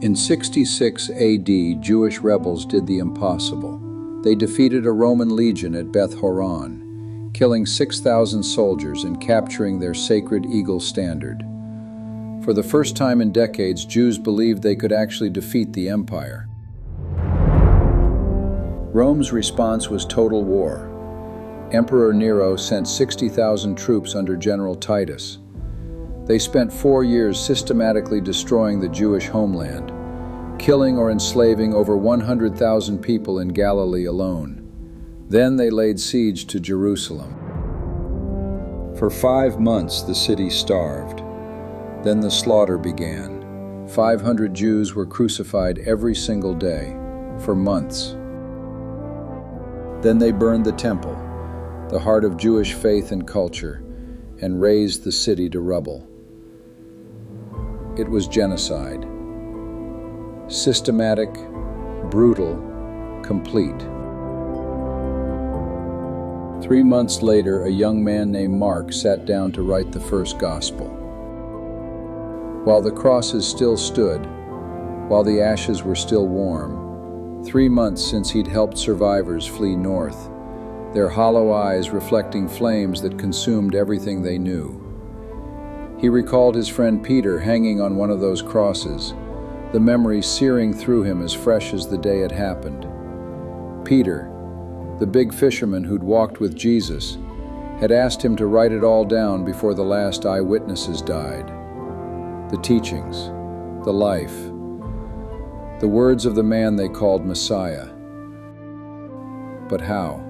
In 66 AD, Jewish rebels did the impossible. They defeated a Roman legion at Beth Horon, killing 6,000 soldiers and capturing their sacred eagle standard. For the first time in decades, Jews believed they could actually defeat the empire. Rome's response was total war. Emperor Nero sent 60,000 troops under General Titus. They spent 4 years systematically destroying the Jewish homeland, killing or enslaving over 100,000 people in Galilee alone. Then they laid siege to Jerusalem. For 5 months, the city starved. Then the slaughter began. 500 Jews were crucified every single day, for months. Then they burned the temple, the heart of Jewish faith and culture, and razed the city to rubble. It was genocide. Systematic, brutal, complete. 3 months later, a young man named Mark sat down to write the first gospel. While the crosses still stood, while the ashes were still warm, 3 months since he'd helped survivors flee north, their hollow eyes reflecting flames that consumed everything they knew. He recalled his friend Peter hanging on one of those crosses, the memory searing through him as fresh as the day it happened. Peter, the big fisherman who'd walked with Jesus, had asked him to write it all down before the last eyewitnesses died. The teachings, the life, the words of the man they called Messiah. But how?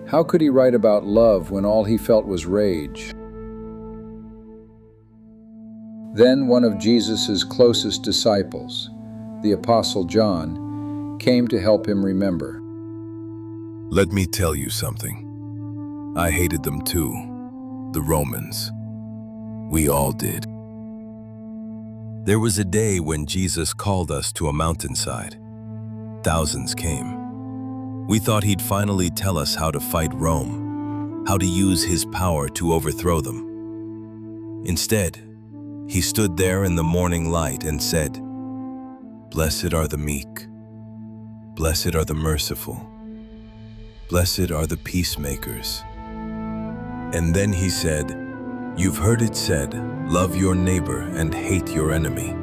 How could he write about love when all he felt was rage? Then one of Jesus' closest disciples, the Apostle John, came to help him remember. Let me tell you something. I hated them too, the Romans. We all did. There was a day when Jesus called us to a mountainside. Thousands came. We thought he'd finally tell us how to fight Rome, how to use his power to overthrow them. Instead, he stood there in the morning light and said, "Blessed are the meek. Blessed are the merciful. Blessed are the peacemakers." And then he said, "You've heard it said, love your neighbor and hate your enemy.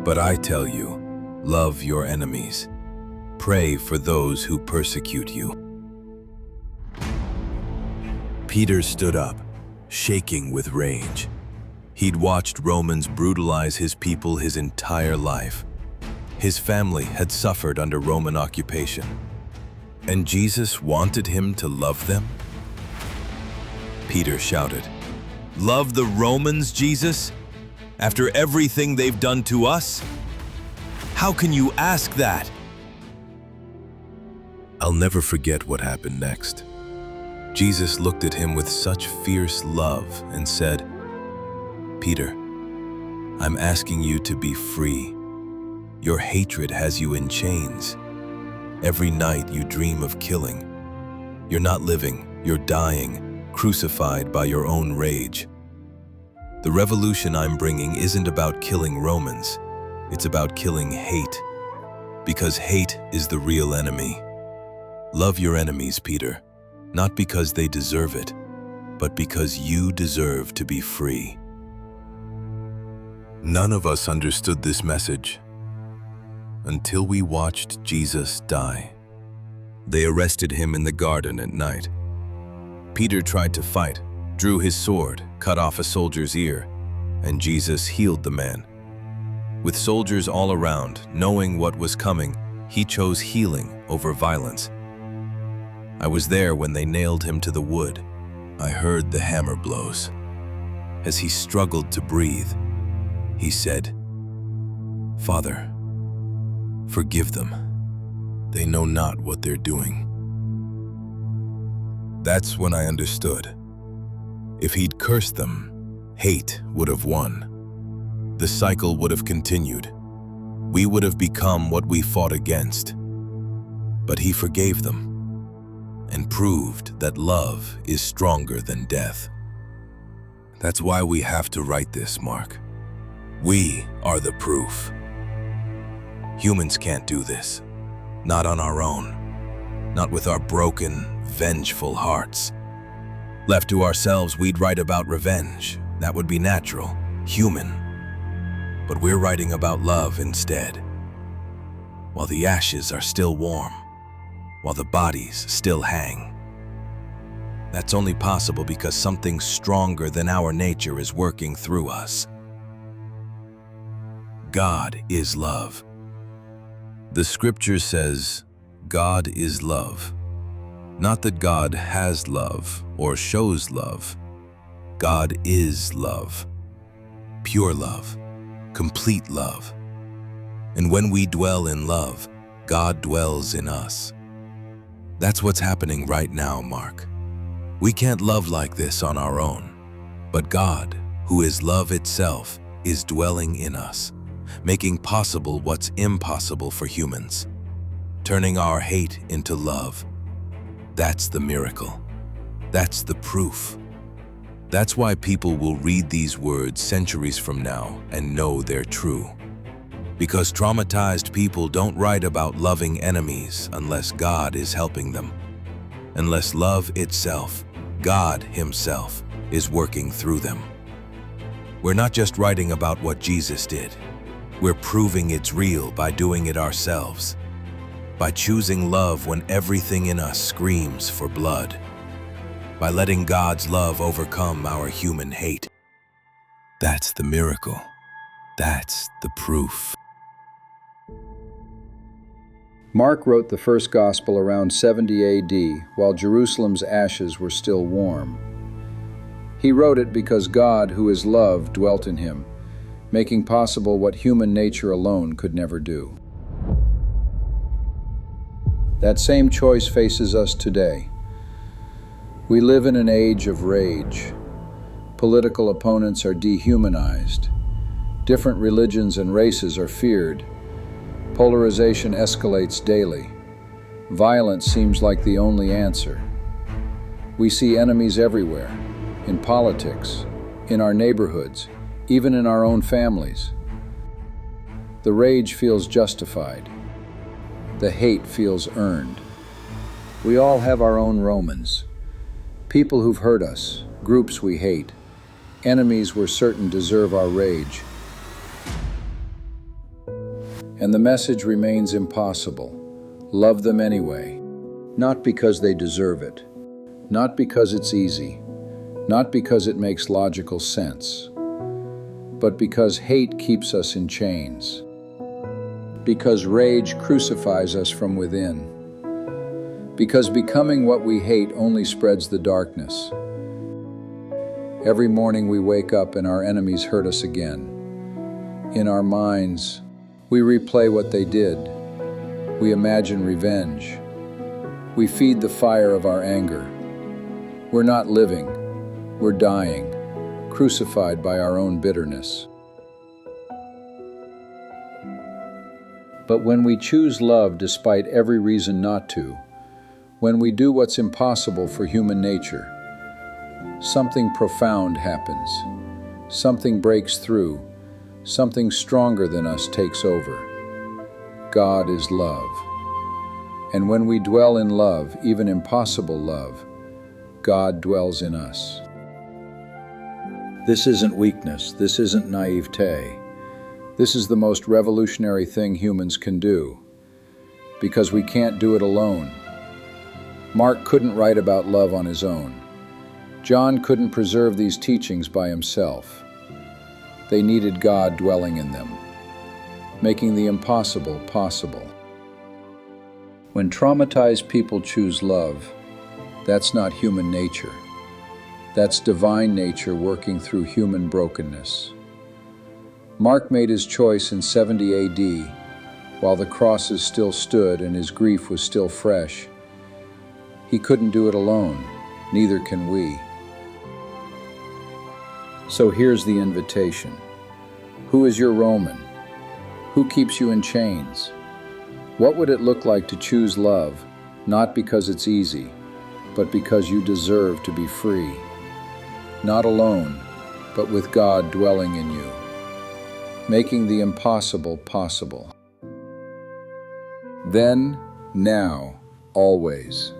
But I tell you, love your enemies. Pray for those who persecute you." Peter stood up, shaking with rage. He'd watched Romans brutalize his people his entire life. His family had suffered under Roman occupation. And Jesus wanted him to love them? Peter shouted, "Love the Romans, Jesus? After everything they've done to us? How can you ask that?" I'll never forget what happened next. Jesus looked at him with such fierce love and said, "Peter, I'm asking you to be free. Your hatred has you in chains. Every night you dream of killing. You're not living, you're dying, crucified by your own rage. The revolution I'm bringing isn't about killing Romans. It's about killing hate. Because hate is the real enemy. Love your enemies, Peter, not because they deserve it, but because you deserve to be free." None of us understood this message until we watched Jesus die. They arrested him in the garden at night. Peter tried to fight, drew his sword, cut off a soldier's ear, and Jesus healed the man. With soldiers all around, knowing what was coming, he chose healing over violence. I was there when they nailed him to the wood. I heard the hammer blows. As he struggled to breathe, he said, "Father, forgive them. They know not what they're doing." That's when I understood. If he'd cursed them, hate would have won. The cycle would have continued. We would have become what we fought against. But he forgave them and proved that love is stronger than death. That's why we have to write this, Mark. We are the proof. Humans can't do this. Not on our own. Not with our broken, vengeful hearts. Left to ourselves, we'd write about revenge. That would be natural, human. But we're writing about love instead. While the ashes are still warm, while the bodies still hang. That's only possible because something stronger than our nature is working through us. God is love. The scripture says, God is love. Not that God has love or shows love. God is love. Pure love. Complete love. And when we dwell in love, God dwells in us. That's what's happening right now, Mark. We can't love like this on our own. But God, who is love itself, is dwelling in us, making possible what's impossible for humans, turning our hate into love. That's the miracle. That's the proof. That's why people will read these words centuries from now and know they're true. Because traumatized people don't write about loving enemies unless God is helping them. Unless love itself, God Himself, is working through them. We're not just writing about what Jesus did. We're proving it's real by doing it ourselves. By choosing love when everything in us screams for blood. By letting God's love overcome our human hate. That's the miracle. That's the proof. Mark wrote the first gospel around 70 AD, while Jerusalem's ashes were still warm. He wrote it because God, who is love, dwelt in him, making possible what human nature alone could never do. That same choice faces us today. We live in an age of rage. Political opponents are dehumanized. Different religions and races are feared. Polarization escalates daily. Violence seems like the only answer. We see enemies everywhere, in politics, in our neighborhoods, even in our own families. The rage feels justified. The hate feels earned. We all have our own Romans. People who've hurt us, groups we hate, enemies we're certain deserve our rage. And the message remains impossible. Love them anyway. Not because they deserve it. Not because it's easy. Not because it makes logical sense. But because hate keeps us in chains. Because rage crucifies us from within. Because becoming what we hate only spreads the darkness. Every morning we wake up and our enemies hurt us again. In our minds, we replay what they did. We imagine revenge. We feed the fire of our anger. We're not living. We're dying, crucified by our own bitterness. But when we choose love despite every reason not to, when we do what's impossible for human nature, something profound happens. Something breaks through. Something stronger than us takes over. God is love. And when we dwell in love, even impossible love, God dwells in us. This isn't weakness. This isn't naivete. This is the most revolutionary thing humans can do, because we can't do it alone. Mark couldn't write about love on his own. John couldn't preserve these teachings by himself. They needed God dwelling in them, making the impossible possible. When traumatized people choose love, that's not human nature. That's divine nature working through human brokenness. Mark made his choice in 70 AD, while the crosses still stood and his grief was still fresh. He couldn't do it alone, neither can we. So here's the invitation. Who is your Roman? Who keeps you in chains? What would it look like to choose love, not because it's easy, but because you deserve to be free? Not alone, but with God dwelling in you, making the impossible possible. Then, now, always.